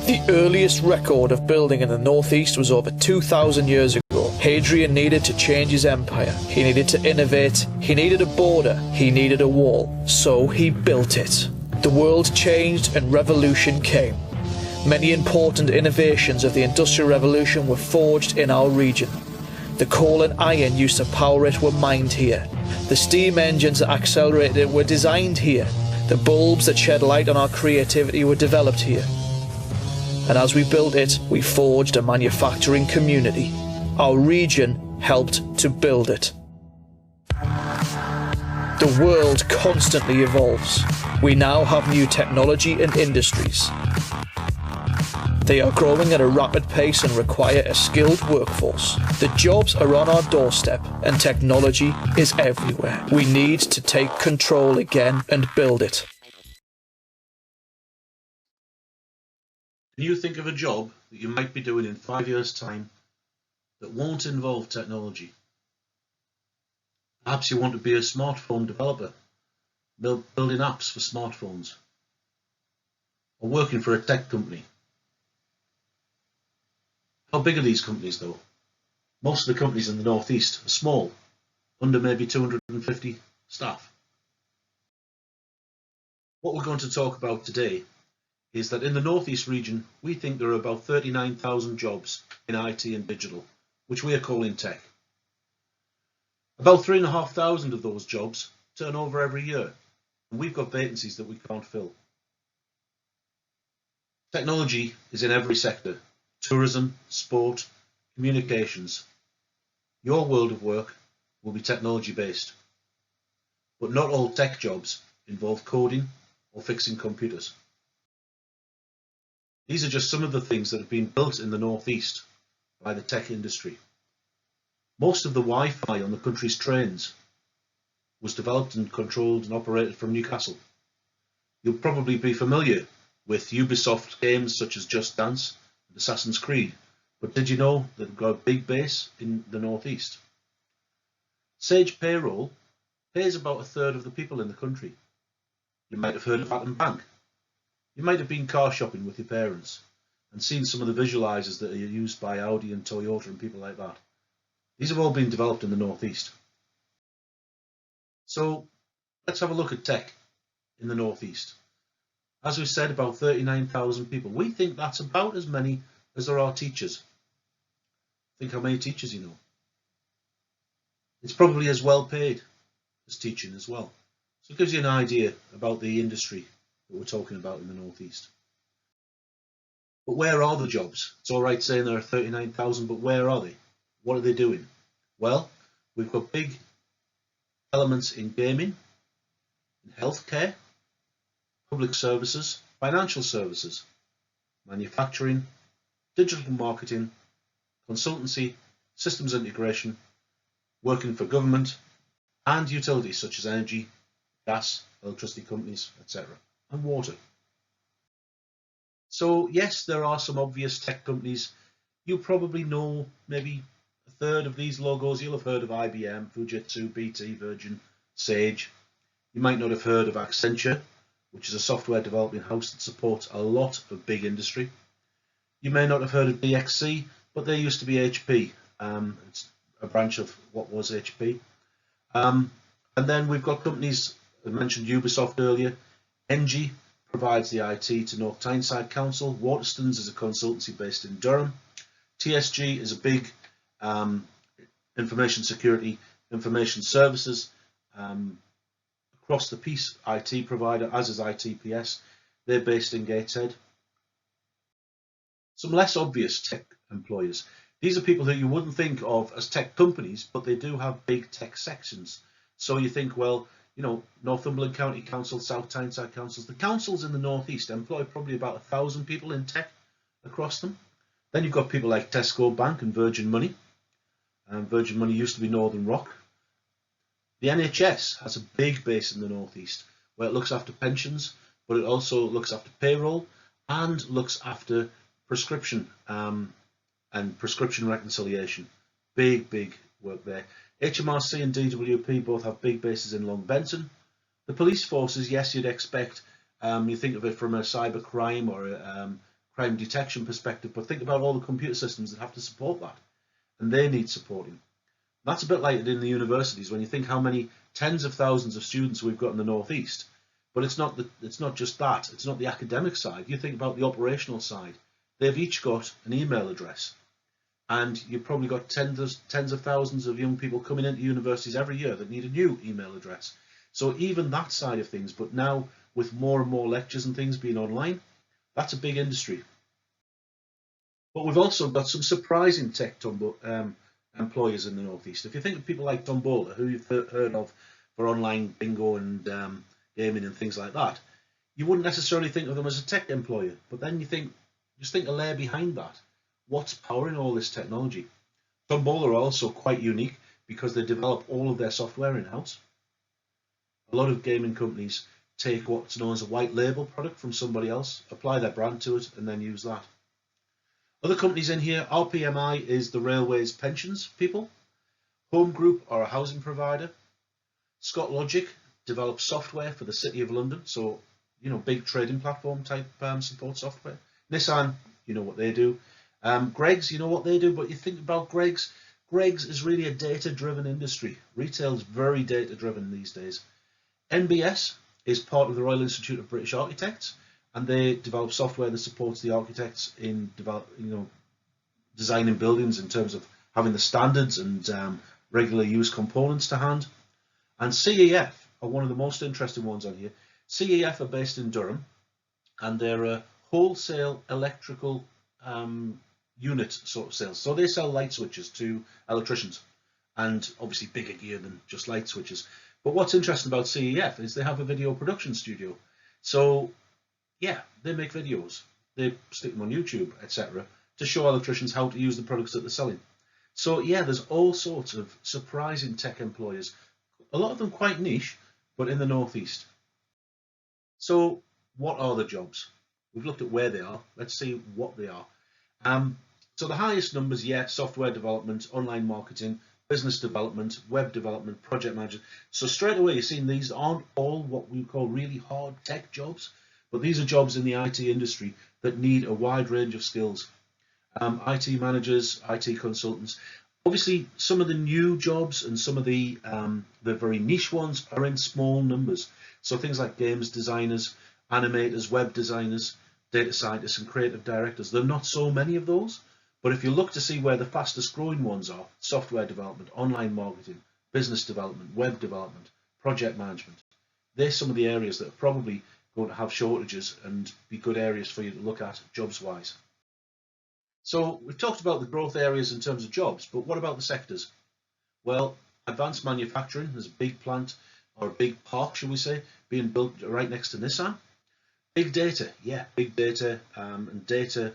The earliest record of building in the northeast was over 2,000 years ago. Hadrian needed to change his empire. He needed to innovate. He needed a border. He needed a wall. So he built it. The world changed and revolution came. Many important innovations of the Industrial Revolution were forged in our region. The coal and iron used to power it were mined here. The steam engines that accelerated it were designed here. The bulbs that shed light on our creativity were developed here. And as we built it, we forged a manufacturing community. Our region helped to build it. The world constantly evolves. We now have new technology and industries. They are growing at a rapid pace and require a skilled workforce. The jobs are on our doorstep and technology is everywhere. We need to take control again and build it. Can you think of a job that you might be doing in 5 years' time that won't involve technology? Perhaps you want to be a smartphone developer, building apps for smartphones, or working for a tech company. How big are these companies though? Most of the companies in the northeast are small, under maybe 250 staff. What we're going to talk about today is that in the northeast region, we think there are about 39,000 jobs in IT and digital, which we are calling tech. About 3,500 of those jobs turn over every year, and we've got vacancies that we can't fill. Technology is in every sector: tourism, sport, communications. Your world of work will be technology based, but not all tech jobs involve coding or fixing computers. These are just some of the things that have been built in the northeast by the tech industry. Most of the Wi-Fi on the country's trains was developed and controlled and operated from Newcastle. You'll probably be familiar with Ubisoft games such as Just Dance and Assassin's Creed, but did you know that they've got a big base in the northeast? Sage Payroll pays about a third of the people in the country. You might have heard of Atom Bank. You might have been car shopping with your parents and seen some of the visualizers that are used by Audi and Toyota and people like that. These have all been developed in the northeast. So let's have a look at tech in the northeast. As we said, about 39,000 people. We think that's about as many as there are teachers. Think how many teachers you know. It's probably as well paid as teaching as well. So it gives you an idea about the industry that we're talking about in the northeast. But where are the jobs? It's all right saying there are 39,000, but where are they? What are they doing? Well, we've got big elements in gaming, in healthcare, public services, financial services, manufacturing, digital marketing, consultancy, systems integration, working for government, and utilities such as energy, gas, electricity companies, etc., and water. So yes, there are some obvious tech companies. You probably know maybe a third of these logos. You'll have heard of IBM, Fujitsu, BT, Virgin, Sage. You might not have heard of Accenture, which is a software development house that supports a lot of big industry. You may not have heard of DXC, but they used to be HP. It's a branch of what was HP. And then we've got companies, I mentioned Ubisoft earlier. Engie provides the IT to North Tyneside Council. Waterstones is a consultancy based in Durham. TSG is a big information security, information services across the piece IT provider, as is ITPS. They're based in Gateshead. Some less obvious tech employers. These are people that you wouldn't think of as tech companies, but they do have big tech sections. So you think, well, you know, Northumberland County Council, South Tyneside Councils, the councils in the northeast employ probably about 1,000 people in tech across them. Then you've got people like Tesco Bank and Virgin Money. Virgin Money used to be Northern Rock. The NHS has a big base in the northeast where it looks after pensions, but it also looks after payroll and looks after prescription and prescription reconciliation. Big work there. HMRC and DWP both have big bases in Long Benton. The police forces, yes, you'd expect, you think of it from a cyber crime or a crime detection perspective, but think about all the computer systems that have to support that, and they need supporting. That's a bit like it in the universities when you think how many tens of thousands of students we've got in the Northeast. But it's not just that. It's not the academic side. You think about the operational side. They've each got an email address, and you've probably got tens of thousands of young people coming into universities every year that need a new email address. So even that side of things, but now with more and more lectures and things being online, that's a big industry. But we've also got some surprising tech employers in the Northeast. If you think of people like Tombola, who you've heard of for online bingo and gaming and things like that, you wouldn't necessarily think of them as a tech employer. But then you just think a layer behind that. What's powering all this technology? Tombola are also quite unique because they develop all of their software in-house. A lot of gaming companies take what's known as a white label product from somebody else, apply their brand to it, and then use that. Other companies in here, RPMI is the railways pensions people. Home Group are a housing provider. Scott Logic develops software for the City of London, so big trading platform type support software. Nissan, you know what they do. Greggs, you know what they do, but you think about Greggs. Greggs is really a data-driven industry. Retail is very data-driven these days. NBS is part of the Royal Institute of British Architects, and they develop software that supports the architects in designing buildings in terms of having the standards and regular use components to hand. And CEF are one of the most interesting ones on here. CEF are based in Durham, and they're a wholesale electrical unit sort of sales. So they sell light switches to electricians, and obviously bigger gear than just light switches. But what's interesting about CEF is they have a video production studio. So yeah, they make videos. They stick them on YouTube, etc., to show electricians how to use the products that they're selling. So yeah, there's all sorts of surprising tech employers. A lot of them quite niche, but in the Northeast. So what are the jobs? We've looked at where they are. Let's see what they are. So the highest numbers, yeah, software development, online marketing, business development, web development, project management. So straight away, you're seeing these aren't all what we call really hard tech jobs, but these are jobs in the IT industry that need a wide range of skills. IT managers, IT consultants. Obviously, some of the new jobs and some of the very niche ones are in small numbers. So things like games designers, animators, web designers, data scientists and creative directors. There are not so many of those, but if you look to see where the fastest growing ones are, software development, online marketing, business development, web development, project management, they're some of the areas that are probably going to have shortages and be good areas for you to look at jobs-wise. So we've talked about the growth areas in terms of jobs, but what about the sectors? Well, advanced manufacturing, there's a big plant, or a big park, should we say, being built right next to Nissan. Big data, yeah, big data and data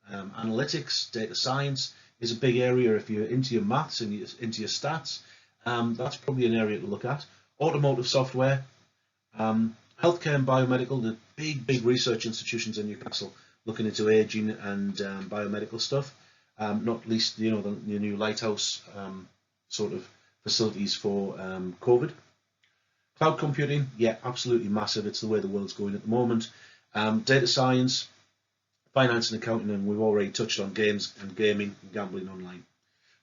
analytics, data science is a big area. If you're into your maths and into your stats, that's probably an area to look at. Automotive software, healthcare and biomedical, the big research institutions in Newcastle looking into aging and biomedical stuff, not least the new lighthouse sort of facilities for COVID. Cloud computing, yeah, absolutely massive. It's the way the world's going at the moment. Data science, finance and accounting, and we've already touched on games and gaming and gambling online.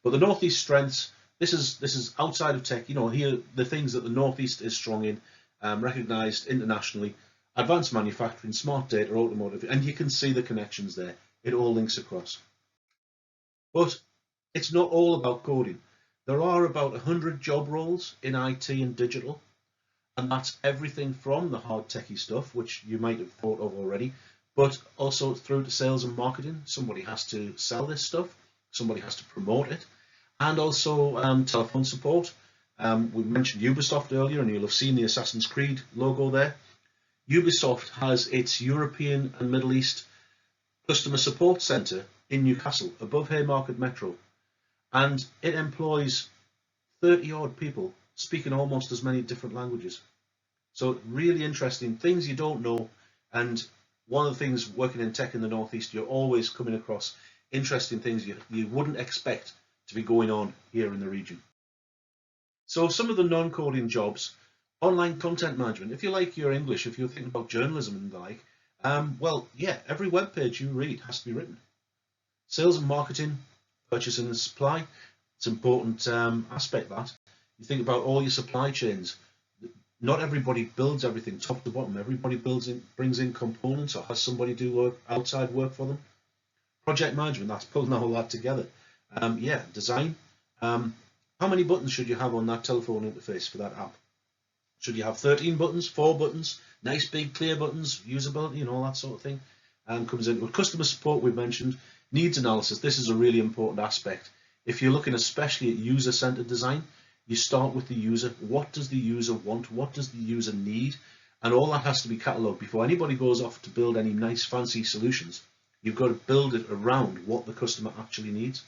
But the Northeast strengths, this is outside of tech. Here the things that the Northeast is strong in, recognised internationally. Advanced manufacturing, smart data, automotive, and you can see the connections there. It all links across. But it's not all about coding. There are about 100 job roles in IT and digital, and that's everything from the hard techie stuff, which you might have thought of already, but also through to sales and marketing. Somebody has to sell this stuff, somebody has to promote it, and also telephone support. We mentioned Ubisoft earlier, and you'll have seen the Assassin's Creed logo there. Ubisoft has its European and Middle East customer support centre in Newcastle, above Haymarket Metro, and it employs 30 odd people speaking almost as many different languages. So really interesting things you don't know, and one of the things working in tech in the Northeast, you're always coming across interesting things you wouldn't expect to be going on here in the region. So some of the non-coding jobs, online content management. If you like your English, if you're thinking about journalism and the like, Well, yeah, every web page you read has to be written. Sales and marketing, purchasing and supply, it's an important aspect that. You think about all your supply chains. Not everybody builds everything top to bottom. Everybody brings in components or has somebody do outside work for them. Project management, that's pulling all that together. Yeah, design. How many buttons should you have on that telephone interface for that app? Should you have 13 buttons, 4 buttons, nice big clear buttons, usability and all that sort of thing? Comes into it. Customer support we've mentioned. Needs analysis, this is a really important aspect. If you're looking especially at user-centered design, you start with the user. What does the user want? What does the user need? And all that has to be catalogued before anybody goes off to build any nice fancy solutions. You've got to build it around what the customer actually needs.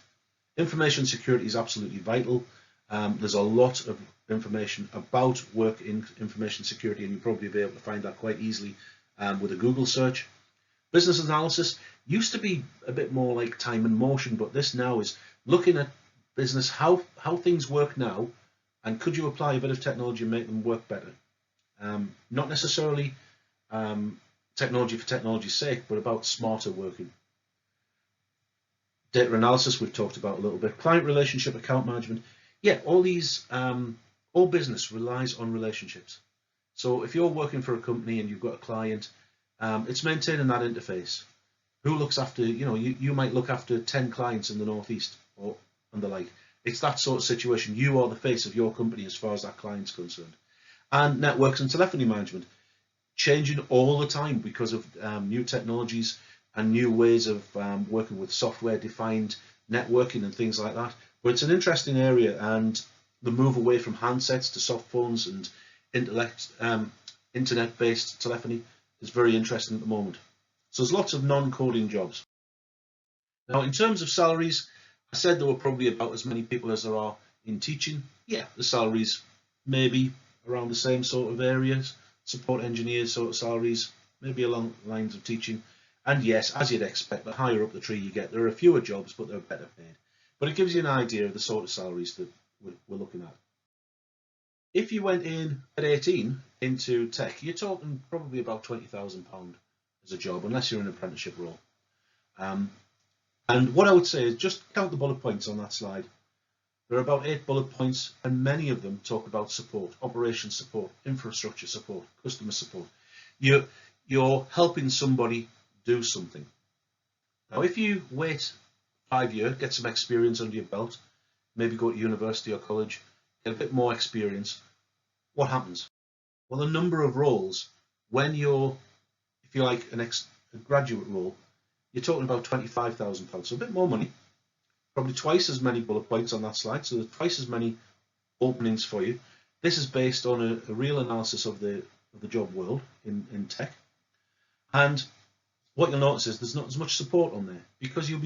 Information security is absolutely vital. There's a lot of information about work in information security, and you'll probably be able to find that quite easily with a Google search. Business analysis used to be a bit more like time and motion, but this now is looking at business, how things work now, and could you apply a bit of technology and make them work better? Not necessarily technology for technology's sake, but about smarter working. Data analysis we've talked about a little bit. Client relationship, account management. Yeah, all these, all business relies on relationships. So if you're working for a company and you've got a client, it's maintaining that interface. Who looks after, you might look after 10 clients in the Northeast or and the like. It's that sort of situation. You are the face of your company as far as that client's concerned. And networks and telephony management, changing all the time because of new technologies and new ways of working with software-defined networking and things like that. But it's an interesting area, and the move away from handsets to soft phones and internet-based telephony is very interesting at the moment. So there's lots of non-coding jobs. Now, in terms of salaries, I said there were probably about as many people as there are in teaching. Yeah, the salaries maybe around the same sort of areas. Support engineers sort of salaries, maybe along the lines of teaching. And yes, as you'd expect, the higher up the tree you get, there are fewer jobs, but they're better paid. But it gives you an idea of the sort of salaries that we're looking at. If you went in at 18 into tech, you're talking probably about £20,000 as a job, unless you're in an apprenticeship role. And what I would say is just count the bullet points on that slide. There are about 8 bullet points, and many of them talk about support, operations support, infrastructure support, customer support. You're helping somebody do something. Now, if you wait 5 years, get some experience under your belt, maybe go to university or college, get a bit more experience, what happens? Well, the number of roles, when you're, if you like, a graduate role, you're talking about £25,000, so a bit more money, probably twice as many bullet points on that slide, so there's twice as many openings for you. This is based on a real analysis of the job world in tech. And what you'll notice is there's not as much support on there because you'll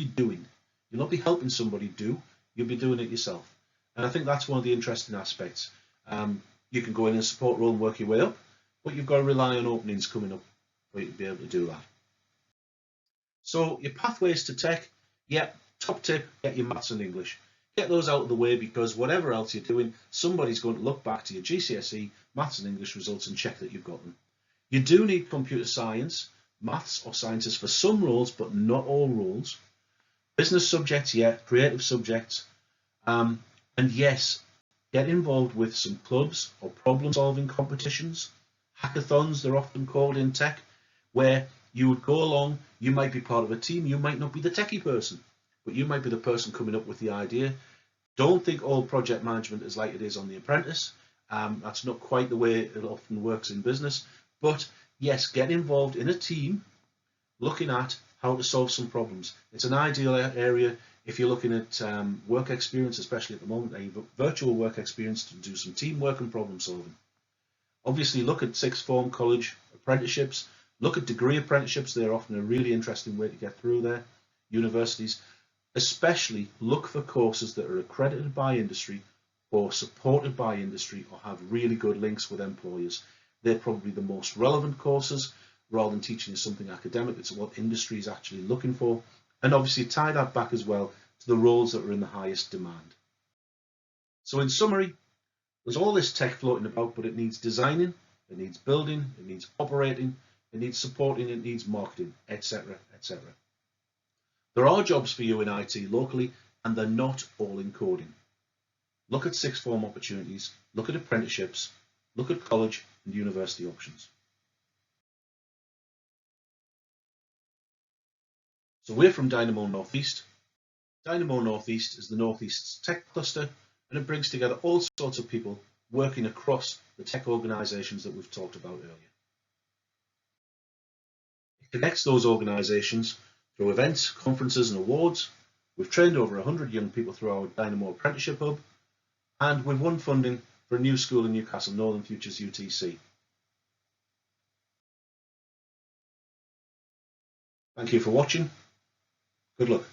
not be helping somebody do, you'll be doing it yourself. And I think that's one of the interesting aspects. You can go in a support role and work your way up, but you've got to rely on openings coming up for you to be able to do that. So your pathways to tech, yeah, top tip, get your maths and English. Get those out of the way, because whatever else you're doing, somebody's going to look back to your GCSE maths and English results and check that you've got them. You do need computer science, maths or sciences for some roles, but not all roles. Business subjects, yeah, creative subjects. And yes, get involved with some clubs or problem-solving competitions. Hackathons, they're often called in tech, where you would go along, you might be part of a team, you might not be the techie person, but you might be the person coming up with the idea. Don't think all project management is like it is on The Apprentice. That's not quite the way it often works in business. But yes, get involved in a team looking at how to solve some problems. It's an ideal area if you're looking at work experience, especially at the moment, a virtual work experience to do some teamwork and problem solving. Obviously, look at sixth form college apprenticeships. Look at degree apprenticeships. They're often a really interesting way to get through there. Universities, especially look for courses that are accredited by industry or supported by industry or have really good links with employers. They're probably the most relevant courses, rather than teaching you something academic. It's what industry is actually looking for. And obviously tie that back as well to the roles that are in the highest demand. So in summary, there's all this tech floating about, but it needs designing, it needs building, it needs operating, it needs supporting, it needs marketing, etc., etc. There are jobs for you in IT locally, and they're not all in coding. Look at sixth form opportunities, look at apprenticeships, look at college and university options. So we're from Dynamo Northeast. Dynamo Northeast is the Northeast's tech cluster, and it brings together all sorts of people working across the tech organisations that we've talked about earlier. It connects those organisations through events, conferences and awards. We've trained over 100 young people through our Dynamo Apprenticeship Hub, and we've won funding for a new school in Newcastle, Northern Futures UTC. Thank you for watching. Good luck.